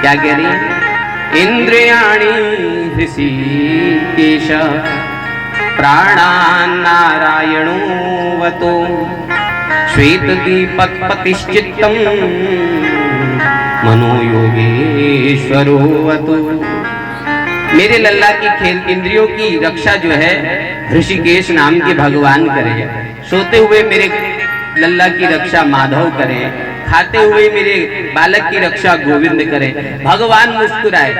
क्या कह रही है? इंद्रियाणि ऋषिकेश प्राणान् नारायणोऽवतो श्वेत दीपत्पतिश्चित्तं मनो योगेश्वरोऽवतो। मेरे लल्ला की खेल इंद्रियों की रक्षा जो है ऋषिकेश नाम के भगवान करे, सोते हुए मेरे लल्ला की रक्षा माधव करे, खाते हुए मेरे बालक की रक्षा गोविंद करे। भगवान मुस्कुराए,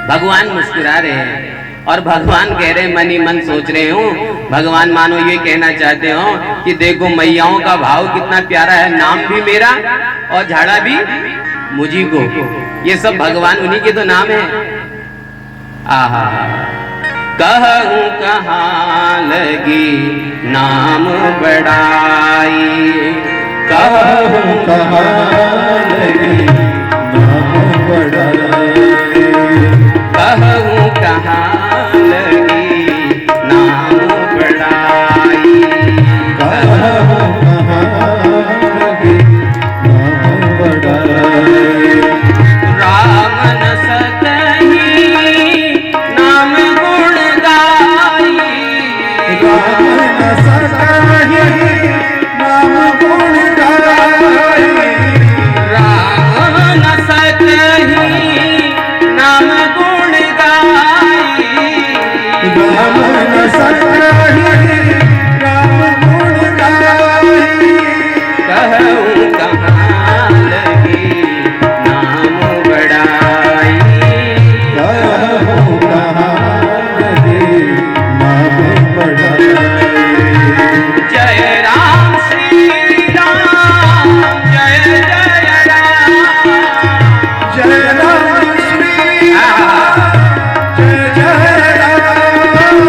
भगवान मुस्कुरा रहे हैं और भगवान कह रहे मन ही मन सोच रहे हो, भगवान मानो ये कहना चाहते हो कि देखो मैयाओं का भाव कितना प्यारा है, नाम भी मेरा और झाड़ा भी मुझी को। ये सब भगवान उन्हीं के तो नाम है। आहा, कहूं कहाँ लगी नाम बड़ाई, कहूं कहाँ लगी नाम बड़ाई, कहूं कहाँ लगी नाम बड़ाई, कहूं कहाँ लगी नाम बड़ाई। राम न सकही नाम गुण गाई, राम न सकही नाम गुण गाई, राम न सकही नाम गुण गाई, राम न सकही नाम गुण गाई, कहूं कहाँ लगी नाम बड़ाई, कहूं कहाँ लगी नाम बड़ाई। जय राम श्री राम, जय जय राम, जय राम श्री राम, जय जय राम,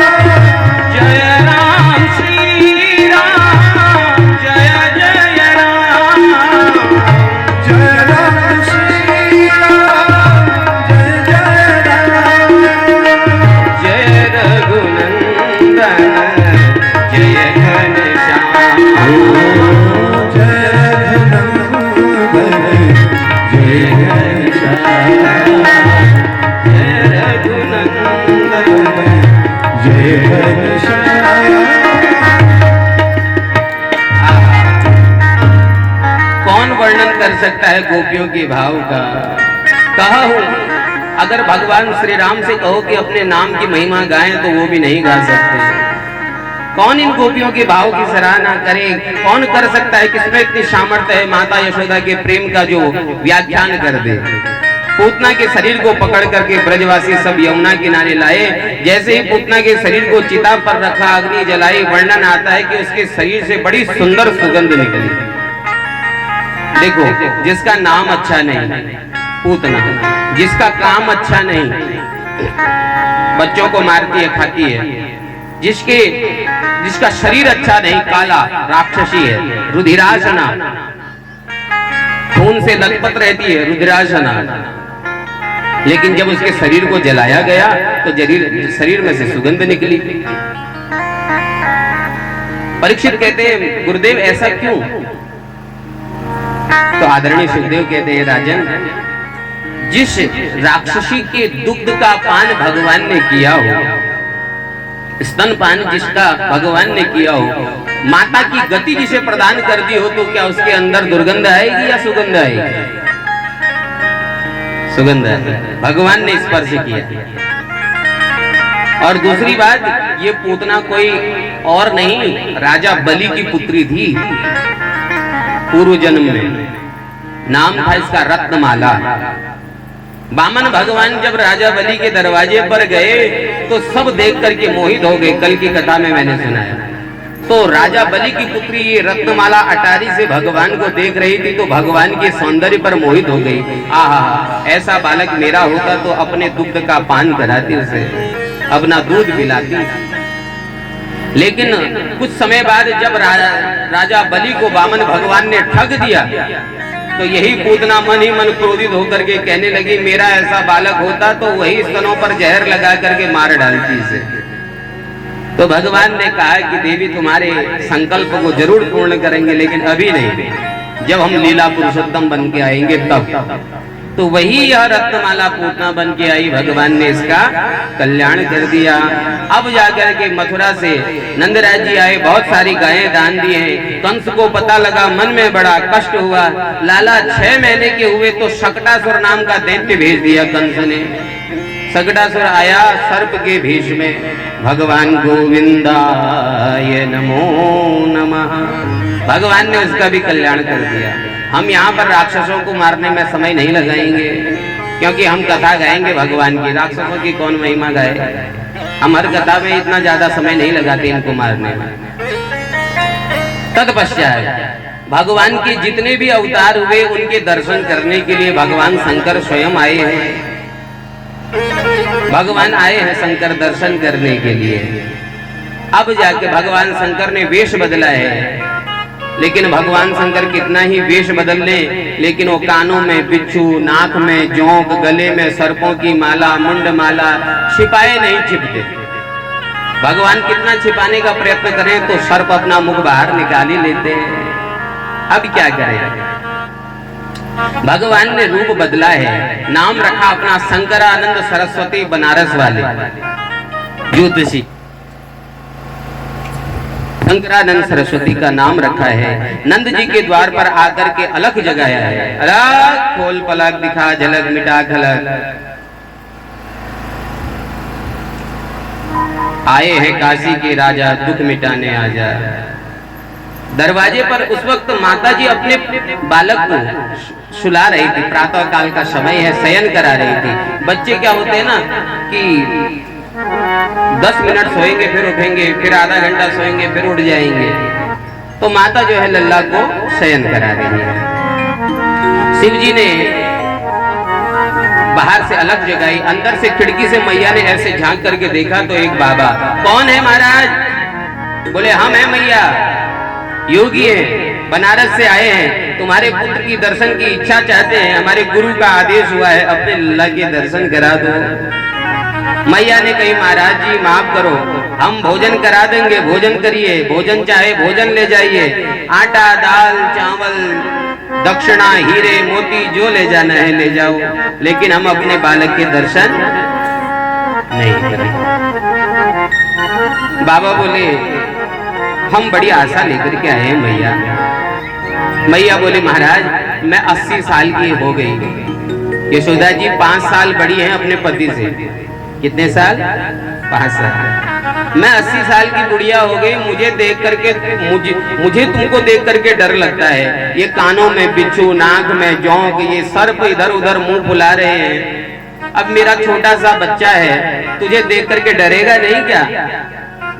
जय राम श्री राम, जय जय राम, जय राम श्री राम, जय जय राम, जय रघुनंदन जय घनश्याम, जय रघुनंदन जय घनश्याम, जय रघुनंदन जय घनश्याम। कौन वर्णन कर सकता है गोपियों के भाव का? कहा हूं अगर भगवान श्री राम से कहो कि अपने नाम की महिमा गाएं तो वो भी नहीं गा सकते। कौन इन गोपियों के भाव की सराहना करे? कौन कर सकता है? किसमें इतनी सामर्थ्य है माता यशोदा के प्रेम का जो व्याख्यान कर दे। पूतना के शरीर को पकड़ करके ब्रजवासी सब यमुना किनारे लाए, जैसे ही पूतना के शरीर को चिता पर रखा, अग्नि जलाई, वर्णन आता है कि उसके शरीर से बड़ी सुंदर सुगंध निकली। देखो, जिसका नाम अच्छा नहीं पूतना, जिसका काम अच्छा नहीं बच्चों को मारती है खाती है, जिसका शरीर अच्छा नहीं काला राक्षसी है, रुधिरासना खून से लथपथ रहती है, रुधिरासना। लेकिन जब उसके शरीर को जलाया गया तो शरीर में से सुगंध निकली। परीक्षित कहते हैं गुरुदेव ऐसा क्यों? तो आदरणीय सुखदेव कहते हैं राजन, जिस राक्षसी के दुग्ध का पान भगवान ने किया हो, स्तनपान जिसका भगवान ने किया हो, माता की गति जिसे प्रदान कर दी हो, तो क्या उसके अंदर दुर्गंध आएगी या सुगंध आएगी? सुगंध है, भगवान ने स्पर्श किया। और दूसरी बात, ये पूतना कोई और नहीं, राजा बलि की पुत्री थी पूर्व जन्म में। नाम था इसका रत्नमाला। वामन भगवान जब राजा बलि के दरवाजे पर गए तो सब देख करके मोहित हो गए। कल की कथा में मैंने सुनाया। तो राजा बलि की पुत्री ये रत्नमाला अटारी से भगवान को देख रही थी, तो भगवान के सौंदर्य पर मोहित हो गई। आहा, ऐसा बालक मेरा होता तो अपने दुग्ध का पान कराती, उसे अपना दूध पिलाती। लेकिन कुछ समय बाद जब राजा बलि को वामन भगवान ने ठग दिया, तो यही पूतना मन ही मन क्रोधित होकर के कहने लगी, मेरा ऐसा बालक होता तो वही स्तनों पर जहर लगा करके मार डालती इसे। तो भगवान ने कहा कि देवी तुम्हारे संकल्प को जरूर पूर्ण करेंगे, लेकिन अभी नहीं, जब हम लीला पुरुषोत्तम बन के आएंगे तब। तो वही यह रत्नमाला पूतना बन के आई, भगवान ने इसका कल्याण कर दिया। अब जाकर के मथुरा से नंदराज जी आए, बहुत सारी गायें दान दिए हैं। कंस को पता लगा, मन में बड़ा कष्ट हुआ। लाला 6 महीने के हुए तो शकटासुर नाम का दैत्य भेज दिया कंस ने। शकटासुर आया सर्प के भेष में। भगवान गोविंदाय नमो नमः, भगवान ने उसका भी कल्याण कर दिया। हम यहाँ पर राक्षसों को मारने में समय नहीं लगाएंगे, क्योंकि हम कथा गाएंगे भगवान की। राक्षसों की कौन महिमा गाए? हम हर कथा में इतना ज्यादा समय नहीं लगाते इनको मारने में। तत्पश्चात भगवान के जितने भी अवतार हुए उनके दर्शन करने के लिए भगवान शंकर स्वयं आए हैं। भगवान आए हैं शंकर दर्शन करने के लिए। अब जाके भगवान शंकर ने वेश बदला है, लेकिन भगवान शंकर कितना ही वेश बदल ले, लेकिन वो कानों में बिच्छू, नाक में जोंक, गले में सर्पों की माला, मुंड माला छिपाए नहीं छिपते। भगवान कितना छिपाने का प्रयत्न करें तो सर्प अपना मुख बाहर निकाल ही लेते हैं। अब क्या करें? भगवान ने रूप बदला है, नाम रखा अपना शंकरानंद सरस्वती बनारस वाले ज्योतिषी शंकरानंद सरस्वती का नाम रखा है। नंद जी के द्वार पर आकर के अलख जगाया है। अलख खोल पलक दिखा झलक मिटा खलक। आए हैं काशी के राजा दुख मिटाने आजा। दरवाजे पर उस वक्त माता जी अपने बालक को सुला रही थी। प्रातः काल का समय है, शयन करा रही थी। बच्चे क्या होते हैं ना कि 10 मिनट सोएंगे फिर उठेंगे, फिर आधा घंटा सोएंगे फिर उठ जाएंगे। तो माता जो है लल्ला को शयन करा रही है। शिव जी ने बाहर से अलग जगाई, अंदर से खिड़की से मैया ने ऐसे झांक करके देखा तो एक बाबा। कौन है महाराज? बोले हम हैं मैया, योगी हैं, बनारस से आए हैं, तुम्हारे पुत्र की दर्शन की इच्छा चाहते हैं। हमारे गुरु का आदेश हुआ है अपने लल्ला के दर्शन करा दो। मैया ने कही महाराज जी माफ करो, हम भोजन करा देंगे, भोजन करिए, भोजन चाहे भोजन ले जाइए, आटा दाल चावल दक्षिणा हीरे मोती जो ले जाना है ले जाओ, लेकिन हम अपने बालक के दर्शन नहीं करेंगे। बाबा बोले हम बड़ी आशा लेकर के आए हैं मैया। मैया बोले महाराज मैं 80 साल की हो गई। यशोदा जी 5 साल बड़ी हैं अपने पति से। कितने साल? 5 साल। मैं 80 साल की बुढ़िया हो गई। मुझे देख करके मुझे तुमको देख करके डर लगता है। ये कानों में बिच्छू, नाक में जोंक, ये सर्प इधर उधर मुंह फुला रहे हैं। अब मेरा छोटा सा बच्चा है, तुझे देख करके डरेगा नहीं क्या?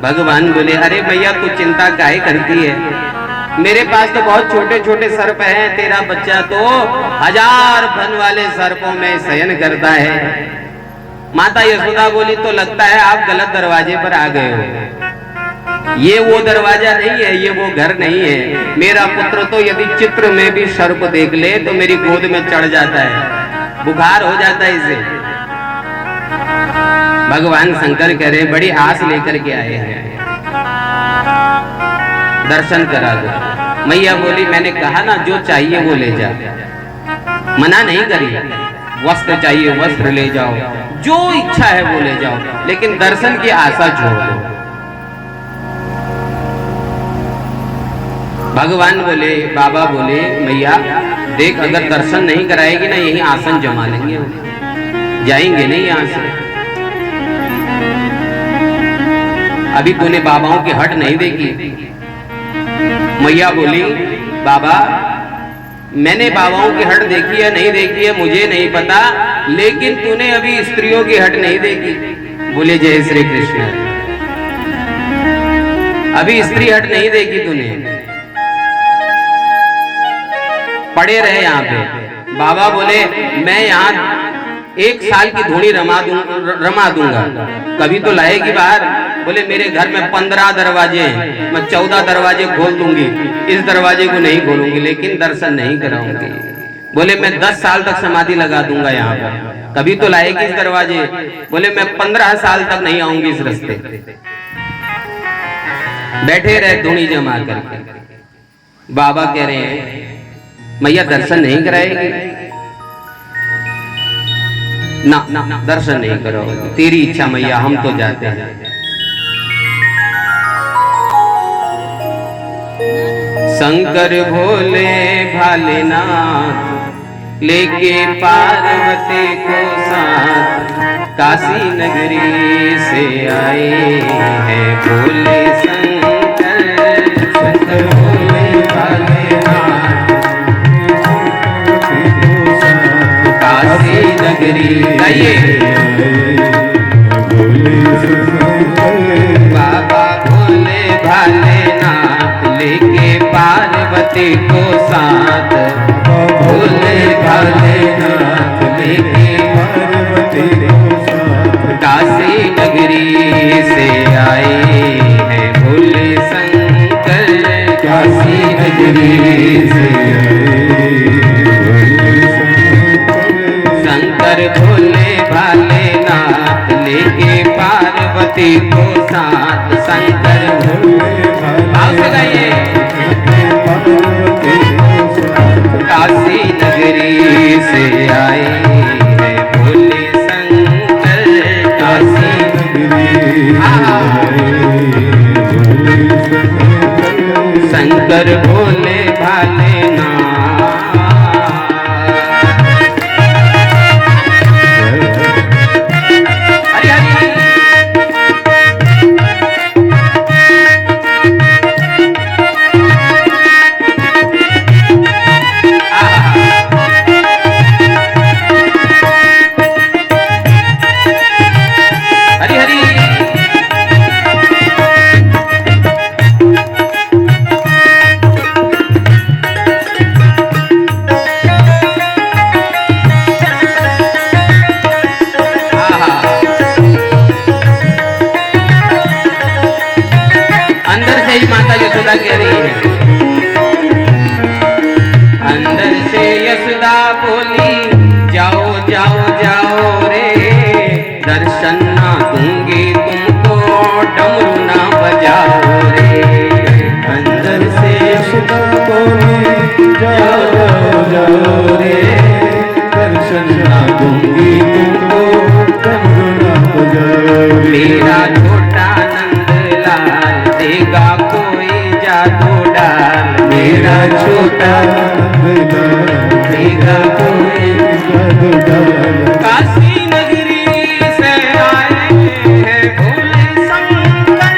भगवान बोले अरे भैया तू चिंता काहे करती है? मेरे पास तो बहुत छोटे छोटे सर्प हैं, तेरा बच्चा तो 1000 फन वाले सर्पों में शयन करता है। माता यशोदा बोली तो लगता है आप गलत दरवाजे पर आ गए हो। ये वो दरवाजा नहीं है, ये वो घर नहीं है। मेरा पुत्र तो यदि चित्र में भी सर्प देख ले तो मेरी गोद में चढ़ जाता है, बुखार हो जाता है इसे। भगवान शंकर कह रहे बड़ी आस लेकर के आए हैं, दर्शन करा दो। मैया बोली मैंने कहा ना जो चाहिए वो ले जा, मना नहीं करी। वस्त्र चाहिए वस्त्र ले जाओ, जो इच्छा है वो ले जाओ, लेकिन दर्शन की आशा छोड़ दो। भगवान बोले बाबा बोले मैया देख अगर दर्शन नहीं कराएगी ना यही आसन जमा लेंगे, जाएंगे नहीं यहाँ से। अभी तूने बाबाओं की हट नहीं देखी। मैया बोली बाबा मैंने बाबाओं की हट देखी है नहीं देखी है मुझे नहीं पता, लेकिन तूने अभी स्त्रियों की हट नहीं देखी। बोले जय श्री कृष्ण, अभी स्त्री हट नहीं देखी तूने, पड़े रहे यहाँ पे। बाबा बोले मैं यहाँ 1 साल की धूनी रमा दूंगा, कभी तो लाएगी बाहर। बोले मेरे घर में 15 दरवाजे हैं, मैं 14 दरवाजे खोल दूंगी, इस दरवाजे को नहीं खोलूंगी, लेकिन दर्शन नहीं कराऊंगी। बोले मैं 10 साल तक समाधि लगा दूंगा यहाँ पर, कभी तो लाएगी इस दरवाजे। बोले मैं 15 साल तक नहीं आऊंगी इस रास्ते। बैठे रहे धूनी जमा करके। बाबा कह रहे हैं मैया दर्शन नहीं कराएगी। ना दर्शन नहीं करो, तेरी इच्छा मैया, हम तो जाते हैं। शंकर भोले भालेनाथ लेके पार्वती को साथ काशी नगरी से आए हैं भोले शंकर। शंकर भोले भालेनाथ काशी नगरी जाइए। बाबा भोले भालेनाथ लेके पार्वती को साथ, भोले भालेनाथ लेके पार्वती को साथ काशी नगरी से आए हैं भोले शंकर। काशी नगरी से शंकर भोले भालेनाथ लेके पार्वती को साथ। शंकर भोले भाव से गाइए। काशी नगरी से आए हैं भोले शंकर। काशी शंकर भोले भालेनाथ। माता यशोदा कह रही है, अंदर से यशोदा बोली, जाओ जाओ जाओ रे, दर्शन ना दूंगी तुमको, डमरू ना बजाओ रे। अंदर से यशोदा बोली, जाओ जाओ जाओ रे, दर्शन ना दूंगी तुमको, डमरू ना बजाओ रे। मेरा छोटा नंदलाल देगा कोई जादू डाल, मेरा छोटा नंदलाल देगा कोई जादू डाल। काशी नगरी से आए हैं भोले शंकर।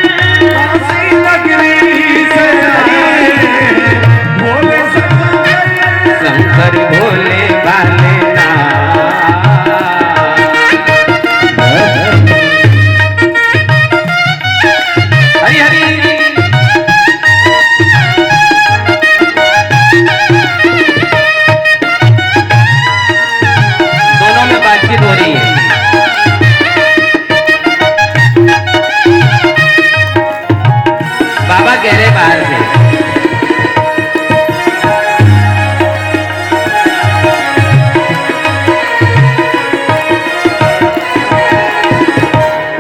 काशी नगरी से आए हैं भोले शंकर। शंकर भोले भालेनाथ। हरि हरि बातचीत हो रही है। बाबा कह रहे बाहर से,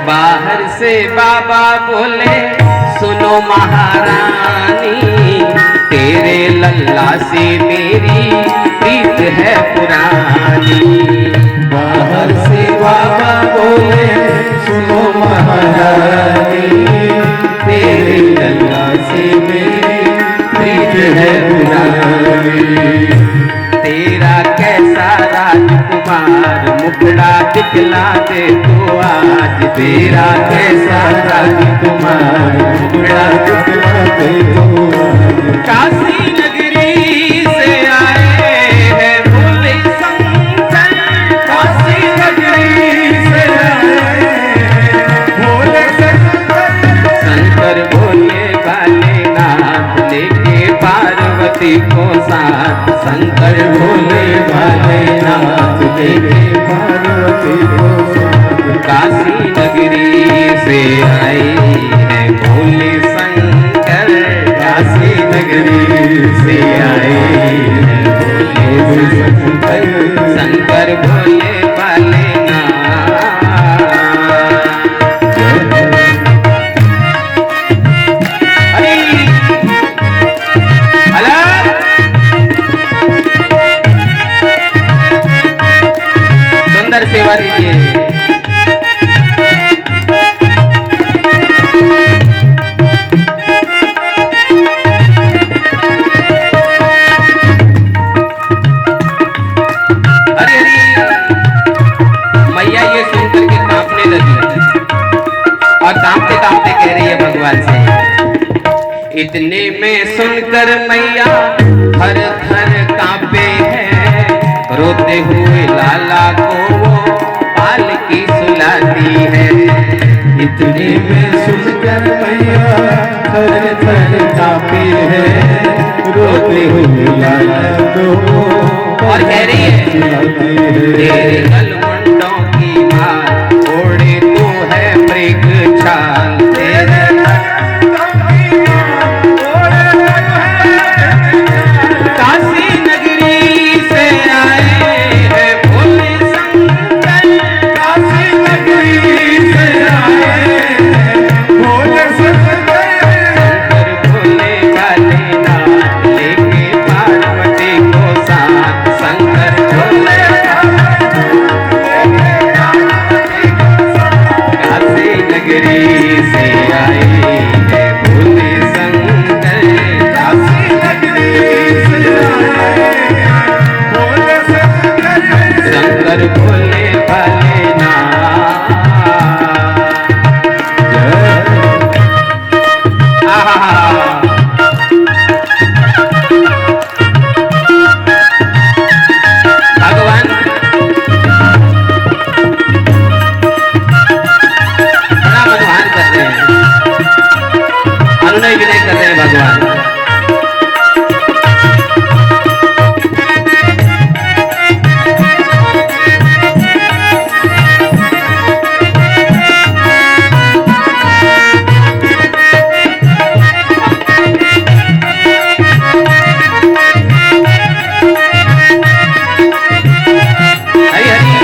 बाहर से बाबा बोले, सुनो महारानी, तेरे लल्ला से मेरी प्रीत है पुरानी। बाहर से बाबा बोले, सुनो महारानी, तेरे लल्ला से मेरी प्रीत है पुरानी। तेरा कैसा राजकुमार मुखड़ा दिखला दे तो आज, तेरा कैसा राजकुमार मुखड़ा दिखला दे तो आज। काशी नगरी से आए हैं भोले शंकर। काशी नगरी से आए हैं भोले शंकर। शंकर भोले भालेनाथ लेके पार्वती को साथ। शंकर भोले भालेनाथ लेके पार्वती को साथ। काशी नगरी से आए हैं भोले शंकर। काशी नगरी सुंदर सेवा दीजिए। मैया ये सुनकर के कांपने लगी और कांपते कांपते कह रही है भगवान से, इतने में सुनकर मैया थर थर कांपे है, रोते हुए लाला को वो पालकी सुलाती है। इतने में सुनकर मैया थर थर कांपे है, रोते हुए लाला को और कह रही है, तेरे गलमुंडों की माल ओढ़े तू है मृग छाल, तेरे काशी नगरी से आए हैं भोले शंकर, काशी नगरी से आए हैं भोले शंकर, शंकर भोले वाले नाथ लेके पार्वती को साथ, शंकर भोले काशी नगरी से आए हैं भोले शंकर, काशी नगरी से आए हैं भोले शंकर, शंकर भोले वाले नाथ। आहा भगवान बड़ा मनोहार कर रहे हैं, अनुनय विनय कर रहे हैं भगवान। हरि हरि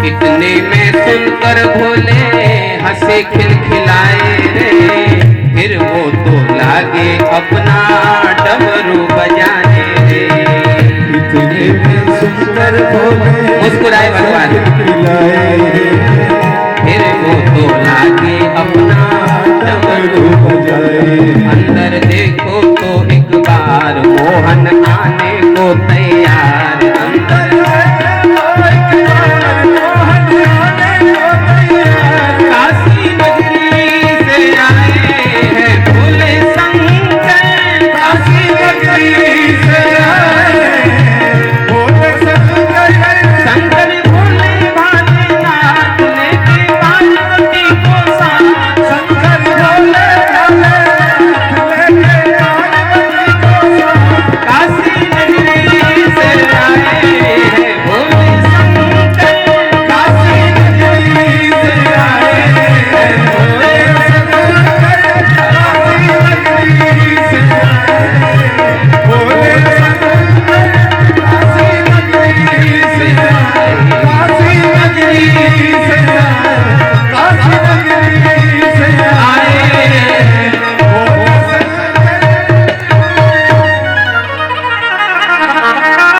इतने में सुनकर भोले हंसे खिलखिलाए रे, फिर वो तो लागे अपना डमरू बजाने रे। इतने में सुनकर भोले मुस्कुराए भगवान। खिलाए